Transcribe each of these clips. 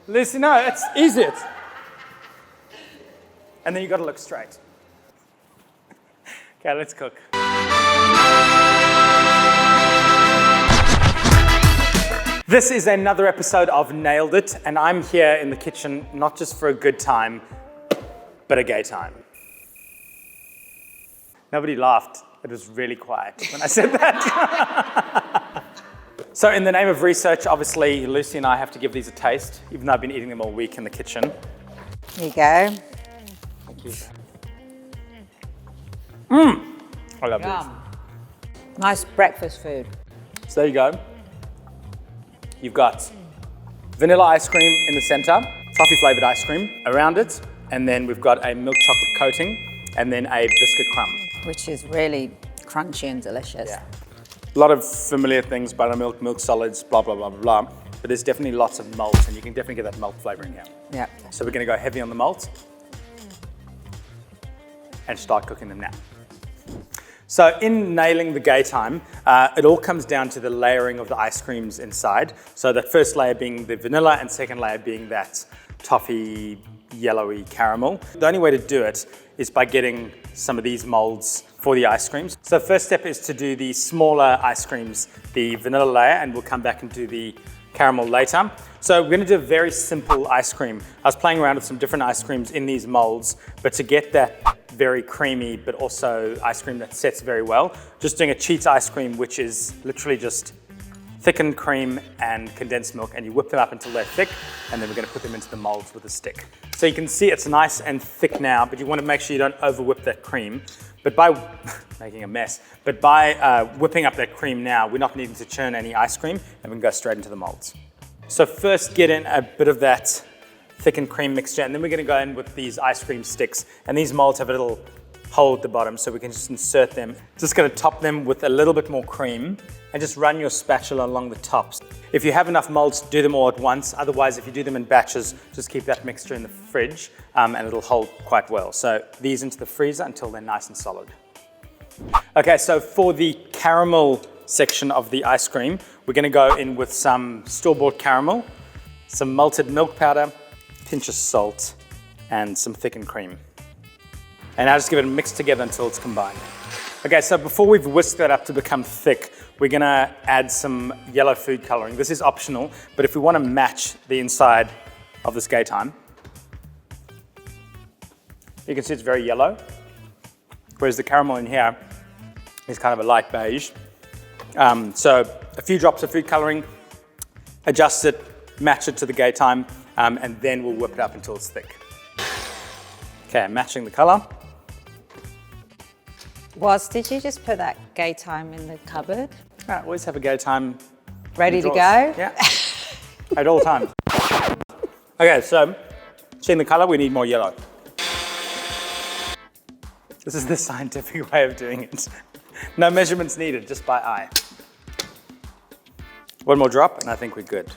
Lucy, no, it's easy. And then you got to look straight. Okay, let's cook. This is another episode of Nailed It, and I'm here in the kitchen not just for a good time, but a gay time. Nobody laughed. It was really quiet when I said that. So in the name of research, obviously, Lucy and I have to give these a taste, even though I've been eating them all week in the kitchen. Here you go. Thank you. I love these. Nice breakfast food. So there you go. You've got vanilla ice cream in the center, toffee flavored ice cream around it, and then we've got a milk chocolate coating, and then a biscuit crumb. Which is really crunchy and delicious. Yeah. A lot of familiar things, buttermilk, milk solids, blah, blah, blah, blah, blah. But there's definitely lots of malt, and you can definitely get that malt flavor in here. Yeah. So we're gonna go heavy on the malt and start cooking them now. So in nailing the Gaytime, it all comes down to the layering of the ice creams inside. So the first layer being the vanilla and second layer being that toffee, yellowy caramel. The only way to do it is by getting some of these molds for the ice creams. So the first step is to do the smaller ice creams, the vanilla layer, and we'll come back and do the caramel later. So we're gonna do a very simple ice cream. I was playing around with some different ice creams in these molds, but to get that very creamy, but also ice cream that sets very well, just doing a cheats ice cream, which is literally just thickened cream and condensed milk, and you whip them up until they're thick, and then we're gonna put them into the molds with a stick. So you can see it's nice and thick now, but you wanna make sure you don't over whip that cream. But by making a mess, but by whipping up that cream now, we're not needing to churn any ice cream, and we can go straight into the molds. So first get in a bit of that thickened cream mixture, and then we're gonna go in with these ice cream sticks, and these molds have a little hole at the bottom, so we can just insert them. Just gonna top them with a little bit more cream, and just run your spatula along the tops. If you have enough molds, do them all at once. Otherwise, if you do them in batches, just keep that mixture in the fridge, and it'll hold quite well. So these into the freezer until they're nice and solid. Okay, so for the caramel section of the ice cream, we're gonna go in with some store-bought caramel, some malted milk powder, pinch of salt, and some thickened cream. And now just give it a mix together until it's combined. Okay, so before we've whisked that up to become thick, we're gonna add some yellow food coloring. This is optional, but if we wanna match the inside of this Gaytime, you can see it's very yellow, whereas the caramel in here is kind of a light beige. So a few drops of food coloring, adjust it, match it to the Gaytime, and then we'll whip it up until it's thick. Okay, matching the color. Did you just put that Gaytime in the cupboard? I always have a Gaytime. Ready to go? Yeah, at all times. Okay, so seeing the color, we need more yellow. This is the scientific way of doing it. No measurements needed, just by eye. One more drop, and I think we're good.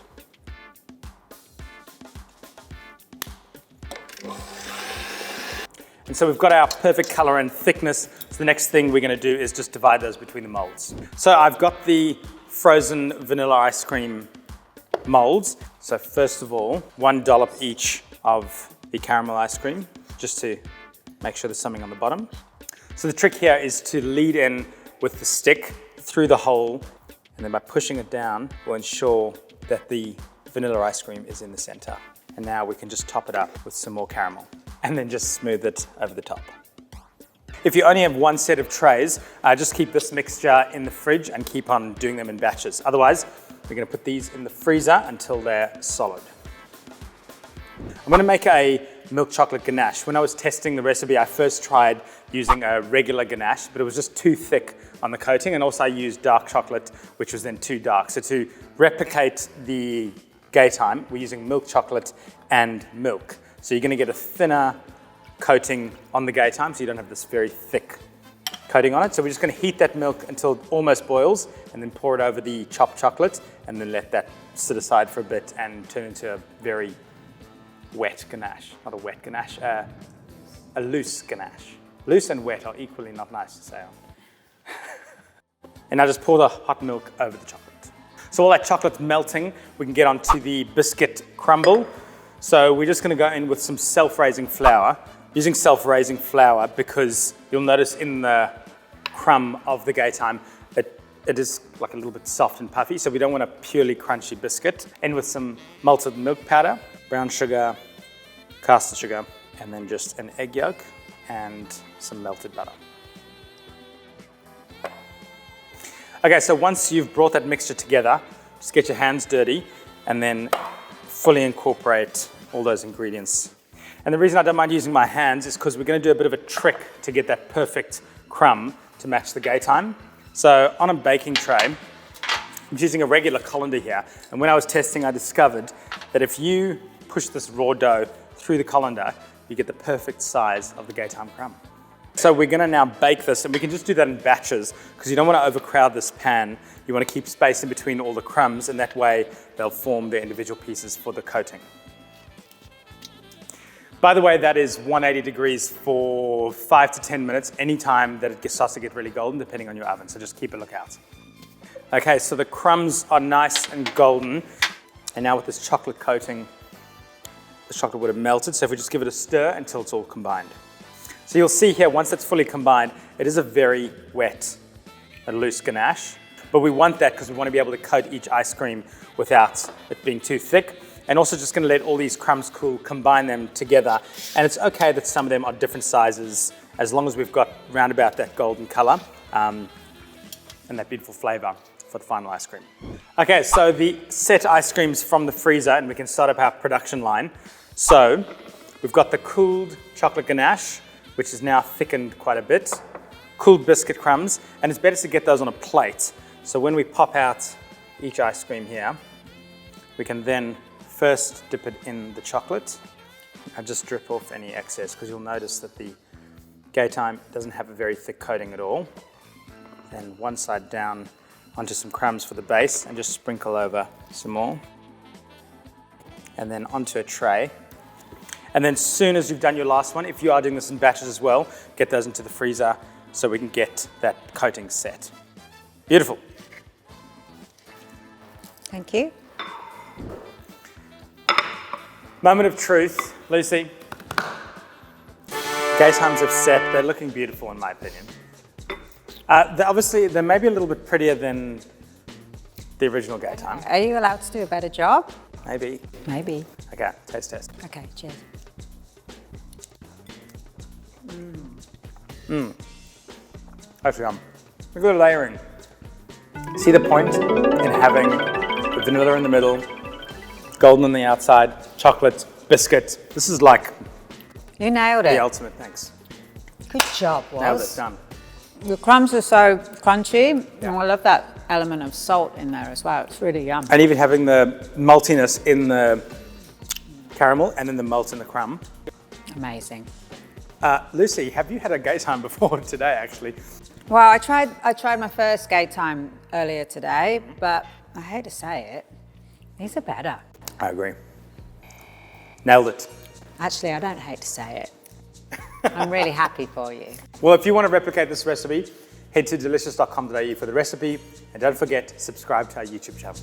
And so we've got our perfect color and thickness. So the next thing we're gonna do is just divide those between the molds. So I've got the frozen vanilla ice cream molds. So first of all, 1 dollop each of the caramel ice cream, just to make sure there's something on the bottom. So the trick here is to lead in with the stick through the hole, and then by pushing it down, we'll ensure that the vanilla ice cream is in the center. And now we can just top it up with some more caramel, and then just smooth it over the top. If you only have one set of trays, just keep this mixture in the fridge and keep on doing them in batches. Otherwise, we're gonna put these in the freezer until they're solid. I'm gonna make a milk chocolate ganache. When I was testing the recipe, I first tried using a regular ganache, but it was just too thick on the coating, and also I used dark chocolate, which was then too dark. So to replicate the Gaytime, we're using milk chocolate and milk. So you're gonna get a thinner coating on the Gaytime, so you don't have this very thick coating on it. So we're just gonna heat that milk until it almost boils, and then pour it over the chopped chocolate, and then let that sit aside for a bit and turn into a very wet ganache. Not a wet ganache, a loose ganache. Loose and wet are equally not nice to say. And now just pour the hot milk over the chocolate. So while that chocolate's melting, we can get onto the biscuit crumble. So we're just gonna go in with some self-raising flour. Using self-raising flour because you'll notice in the crumb of the Gaytime, it is like a little bit soft and puffy, so we don't want a purely crunchy biscuit. In with some malted milk powder, brown sugar, caster sugar, and then just an egg yolk and some melted butter. Okay, so once you've brought that mixture together, just get your hands dirty and then fully incorporate all those ingredients. And the reason I don't mind using my hands is because we're going to do a bit of a trick to get that perfect crumb to match the Gaytime. So on a baking tray, I'm using a regular colander here. And when I was testing, I discovered that if you push this raw dough through the colander, you get the perfect size of the Gaytime crumb. So we're going to now bake this, and we can just do that in batches because you don't want to overcrowd this pan. You want to keep space in between all the crumbs, and that way they'll form their individual pieces for the coating. By the way, that is 180 degrees for 5 to 10 minutes, anytime that it starts to get really golden, depending on your oven, so just keep a lookout. Okay, so the crumbs are nice and golden, and now with this chocolate coating, the chocolate would have melted, so if we just give it a stir until it's all combined. So you'll see here, once it's fully combined, it is a very wet, a loose ganache, but we want that because we want to be able to coat each ice cream without it being too thick. And also just going to let all these crumbs cool, combine them together. And it's okay that some of them are different sizes, as long as we've got round about that golden color and that beautiful flavor for the final ice cream. Okay, so the set ice creams from the freezer, and we can start up our production line. So we've got the cooled chocolate ganache, which is now thickened quite a bit, cooled biscuit crumbs, and it's better to get those on a plate. So when we pop out each ice cream here, we can then first dip it in the chocolate. I just drip off any excess because you'll notice that the Gaytime doesn't have a very thick coating at all. Then one side down onto some crumbs for the base and just sprinkle over some more. And then onto a tray. And then as soon as you've done your last one, if you are doing this in batches as well, get those into the freezer so we can get that coating set. Beautiful. Thank you. Moment of truth, Lucy. Gaytimes have set, they're looking beautiful in my opinion. Obviously, they may be a little bit prettier than the original Gaytime. Are you allowed to do a better job? Maybe. Maybe. Okay, taste test. Okay, cheers. That's yum. Look at the layering. See the point in having the vanilla in the middle, golden on the outside, chocolate, biscuit. This is like You nailed the it. ultimate, thanks. Good job, Nailed it, Waz. done. The crumbs are so crunchy, and I love that element of salt in there as well. It's really yum. And even having the maltiness in the caramel and then the malt in the crumb. Amazing. Lucy, have you had a Gaytime before today, actually? Well, I tried my first Gaytime earlier today, but I hate to say it, these are better. I agree. Nailed it. Actually, I don't hate to say it. I'm really happy for you. Well, if you want to replicate this recipe, head to delicious.com.au for the recipe, and don't forget, subscribe to our YouTube channel.